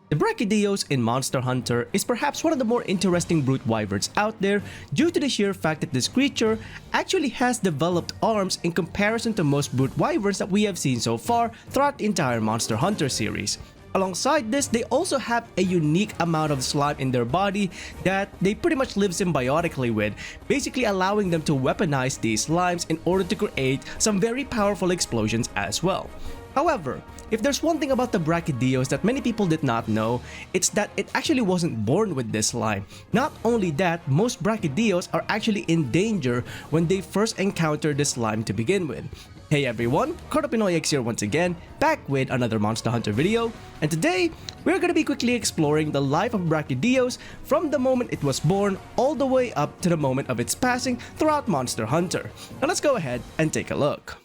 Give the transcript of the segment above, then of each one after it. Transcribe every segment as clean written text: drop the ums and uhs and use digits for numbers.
The Brachydios in Monster Hunter is perhaps one of the more interesting brute wyverns out there due to the sheer fact that this creature actually has developed arms in comparison to most brute wyverns that we have seen so far throughout the entire Monster Hunter series. Alongside this, they also have a unique amount of slime in their body that they pretty much live symbiotically with, basically allowing them to weaponize these slimes in order to create some very powerful explosions as well. However, if there's one thing about the Brachydios that many people did not know, it's that it actually wasn't born with this slime. Not only that, most Brachydios are actually in danger when they first encounter the slime to begin with. Hey everyone, Pinoyx here once again, back with another Monster Hunter video, and today we're gonna be quickly exploring the life of Brachydios from the moment it was born all the way up to the moment of its passing throughout Monster Hunter. Now let's go ahead and take a look.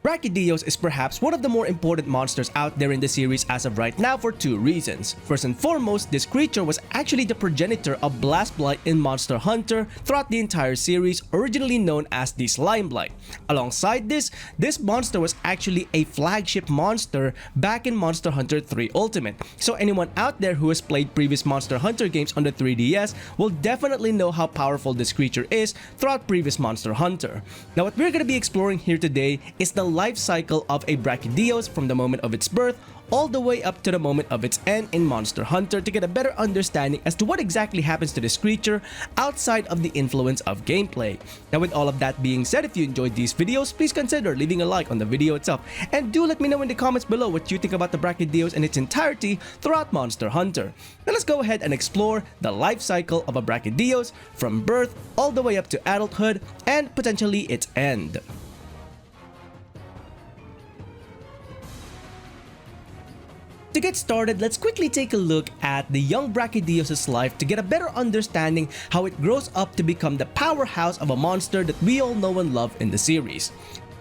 Brachydios is perhaps one of the more important monsters out there in the series as of right now for two reasons. First and foremost, this creature was actually the progenitor of Blast Blight in Monster Hunter throughout the entire series, originally known as the Slime Blight. Alongside this monster was actually a flagship monster back in Monster Hunter 3 Ultimate. So anyone out there who has played previous Monster Hunter games on the 3DS will definitely know how powerful this creature is throughout previous Monster Hunter. Now what we're going to be exploring here today is the life cycle of a Brachydios from the moment of its birth all the way up to the moment of its end in Monster Hunter to get a better understanding as to what exactly happens to this creature outside of the influence of gameplay. Now with all of that being said, if you enjoyed these videos, please consider leaving a like on the video itself, and do let me know in the comments below what you think about the Brachydios in its entirety throughout Monster Hunter. Now let's go ahead and explore the life cycle of a Brachydios from birth all the way up to adulthood and potentially its end. To get started, let's quickly take a look at the young Brachydios' life to get a better understanding how it grows up to become the powerhouse of a monster that we all know and love in the series.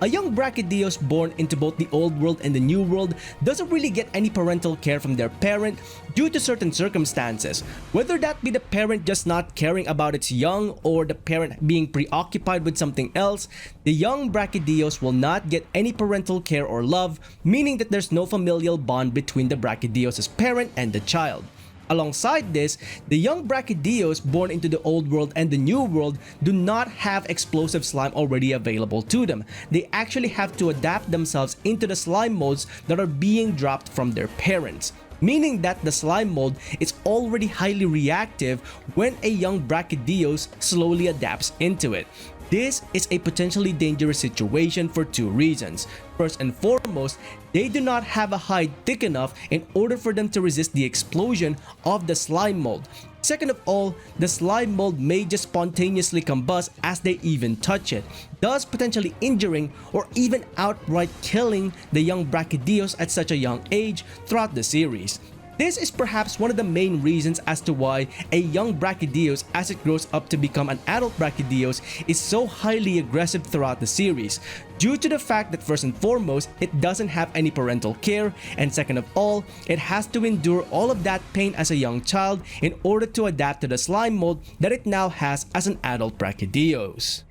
A young Brachydios born into both the old world and the new world doesn't really get any parental care from their parent due to certain circumstances, whether that be the parent just not caring about its young or the parent being preoccupied with something else. The young Brachydios will not get any parental care or love, meaning that there's no familial bond between the Brachydios' parent and the child. Alongside this, the young Brachydios born into the old world and the new world do not have explosive slime already available to them. They actually have to adapt themselves into the slime molds that are being dropped from their parents, meaning that the slime mold is already highly reactive when a young Brachydios slowly adapts into it. This is a potentially dangerous situation for two reasons. First and foremost, they do not have a hide thick enough in order for them to resist the explosion of the slime mold. Second of all, the slime mold may just spontaneously combust as they even touch it, thus potentially injuring or even outright killing the young Brachydios at such a young age throughout the series. This is perhaps one of the main reasons as to why a young Brachydios, as it grows up to become an adult Brachydios, is so highly aggressive throughout the series, due to the fact that first and foremost, it doesn't have any parental care, and second of all, it has to endure all of that pain as a young child in order to adapt to the slime mold that it now has as an adult Brachydios.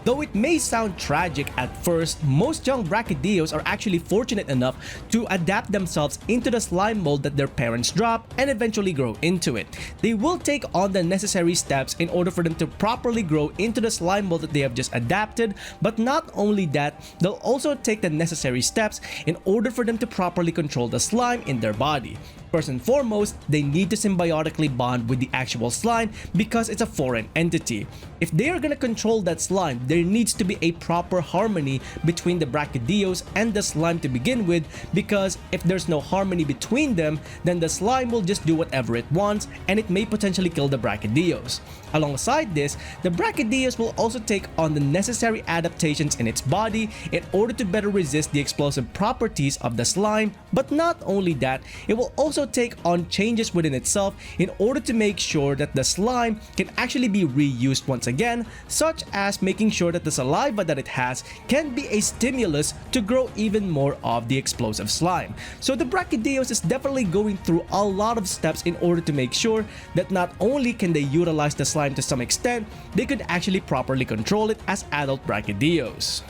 Though it may sound tragic at first, most young Brachydios are actually fortunate enough to adapt themselves into the slime mold that their parents drop and eventually grow into it. They will take on the necessary steps in order for them to properly grow into the slime mold that they have just adapted, but not only that, they'll also take the necessary steps in order for them to properly control the slime in their body. First and foremost, they need to symbiotically bond with the actual slime because it's a foreign entity. If they are going to control that slime, there needs to be a proper harmony between the Brachydios and the slime to begin with, because if there's no harmony between them, then the slime will just do whatever it wants and it may potentially kill the Brachydios. Alongside this, the Brachydios will also take on the necessary adaptations in its body in order to better resist the explosive properties of the slime, but not only that, it will also take on changes within itself in order to make sure that the slime can actually be reused once again, such as making sure sure that the saliva that it has can be a stimulus to grow even more of the explosive slime. So the Brachydios is definitely going through a lot of steps in order to make sure that not only can they utilize the slime to some extent, they could actually properly control it as adult Brachydios.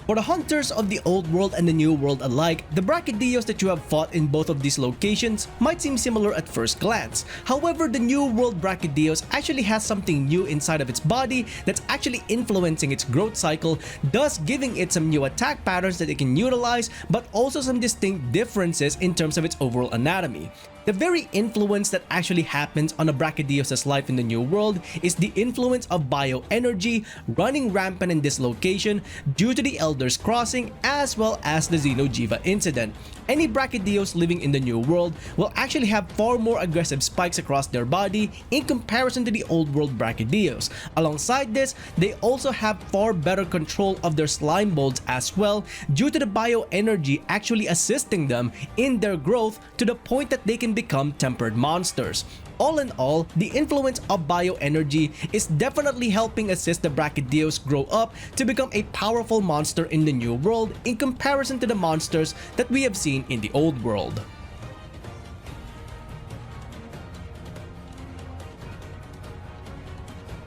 For the hunters of the old world and the new world alike, the Brachydios that you have fought in both of these locations might seem similar at first glance. However, the new world Brachydios actually has something new inside of its body that's actually influencing its growth cycle, thus giving it some new attack patterns that it can utilize, but also some distinct differences in terms of its overall anatomy. The very influence that actually happens on a Brachydios' life in the new world is the influence of bioenergy running rampant in this location due to the Elders crossing as well as the Xeno'jiiva incident. Any Brachydios living in the new world will actually have far more aggressive spikes across their body in comparison to the old world Brachydios. Alongside this, they also have far better control of their slime molds as well due to the bioenergy actually assisting them in their growth to the point that they can become tempered monsters. All in all, the influence of bioenergy is definitely helping assist the Brachydios grow up to become a powerful monster in the new world in comparison to the monsters that we have seen in the old world.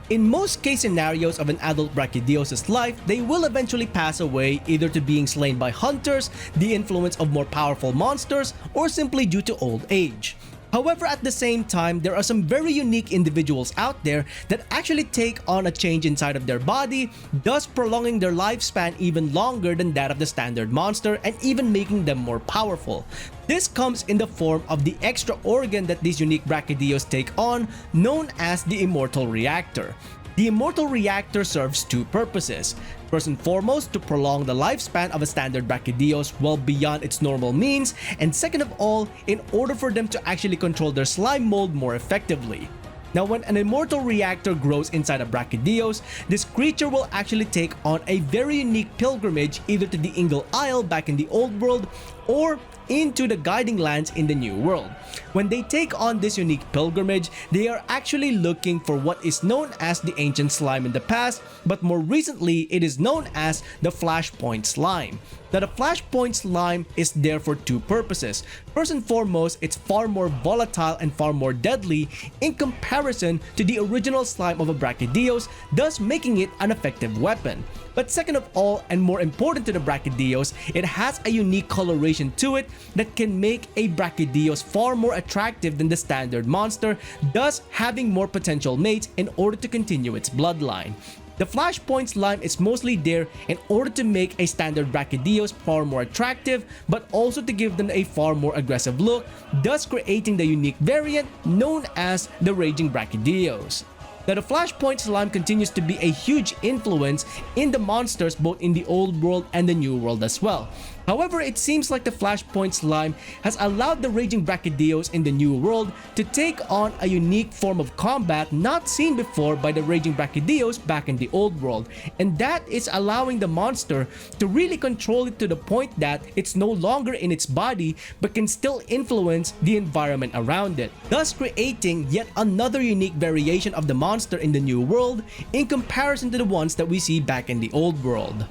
In most case scenarios of an adult Brachydios' life, they will eventually pass away either to being slain by hunters, the influence of more powerful monsters, or simply due to old age. However, at the same time, there are some very unique individuals out there that actually take on a change inside of their body, thus prolonging their lifespan even longer than that of the standard monster and even making them more powerful. This comes in the form of the extra organ that these unique Brachydios take on, known as the Immortal Reactor. The Immortal Reactor serves two purposes. First and foremost, to prolong the lifespan of a standard Brachydios well beyond its normal means, and second of all, in order for them to actually control their slime mold more effectively. Now, when an Immortal Reactor grows inside a Brachydios, this creature will actually take on a very unique pilgrimage either to the Ingle Isle back in the old world or into the Guiding Lands in the new world. When they take on this unique pilgrimage, they are actually looking for what is known as the ancient slime in the past, but more recently it is known as the Flashpoint Slime. Now, the Flashpoint Slime is there for two purposes. First and foremost, it's far more volatile and far more deadly in comparison to the original slime of a Brachydios, thus making it an effective weapon. But second of all, and more important to the Brachydios, it has a unique coloration to it that can make a Brachydios far more attractive than the standard monster, thus having more potential mates in order to continue its bloodline. The Flashpoint Slime is mostly there in order to make a standard Brachydios far more attractive, but also to give them a far more aggressive look, thus creating the unique variant known as the Raging Brachydios. Now, the Flashpoint Slime continues to be a huge influence in the monsters both in the old world and the new world as well. However, it seems like the Flashpoint Slime has allowed the Raging Brachydios in the new world to take on a unique form of combat not seen before by the Raging Brachydios back in the old world, and that is allowing the monster to really control it to the point that it's no longer in its body but can still influence the environment around it, thus creating yet another unique variation of the monster in the new world in comparison to the ones that we see back in the old world.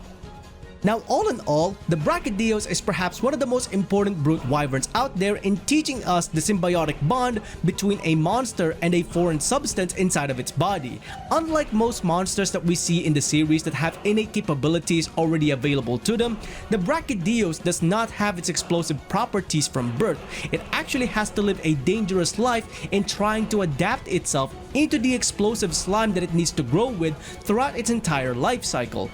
Now, all in all, the Brachydios is perhaps one of the most important Brute Wyverns out there in teaching us the symbiotic bond between a monster and a foreign substance inside of its body. Unlike most monsters that we see in the series that have innate capabilities already available to them, the Brachydios does not have its explosive properties from birth. It actually has to live a dangerous life in trying to adapt itself into the explosive slime that it needs to grow with throughout its entire life cycle.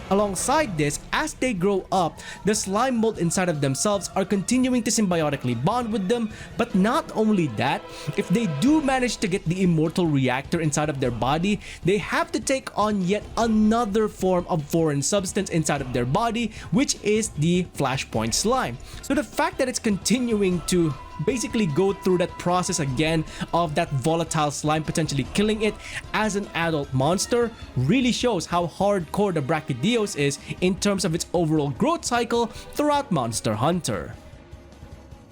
Alongside this, as they grow up, the slime mold inside of themselves are continuing to symbiotically bond with them, but not only that, if they do manage to get the Immortal Reactor inside of their body, they have to take on yet another form of foreign substance inside of their body, which is the Flashpoint Slime. So the fact that it's continuing to basically go through that process again of that volatile slime potentially killing it as an adult monster really shows how hardcore the Brachydios is in terms of its overall growth cycle throughout Monster Hunter.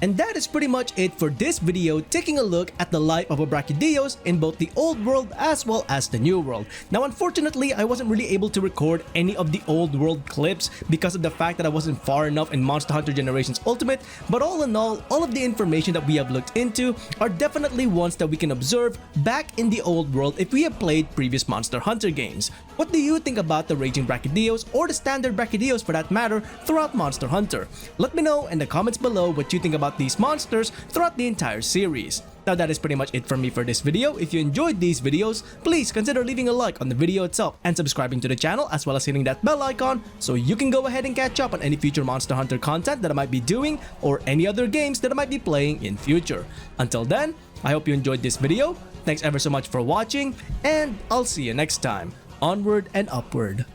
And that is pretty much it for this video, taking a look at the life of a Brachydios in both the old world as well as the new world. Now unfortunately, I wasn't really able to record any of the old world clips because of the fact that I wasn't far enough in Monster Hunter Generations Ultimate, but all in all of the information that we have looked into are definitely ones that we can observe back in the old world if we have played previous Monster Hunter games. What do you think about the Raging Brachydios or the standard Brachydios for that matter throughout Monster Hunter? Let me know in the comments below what you think about these monsters throughout the entire series. Now that is pretty much it from me for this video. If you enjoyed these videos, please consider leaving a like on the video itself and subscribing to the channel as well as hitting that bell icon so you can go ahead and catch up on any future Monster Hunter content that I might be doing or any other games that I might be playing in future. Until then, I hope you enjoyed this video. Thanks ever so much for watching, and I'll see you next time. Onward and upward.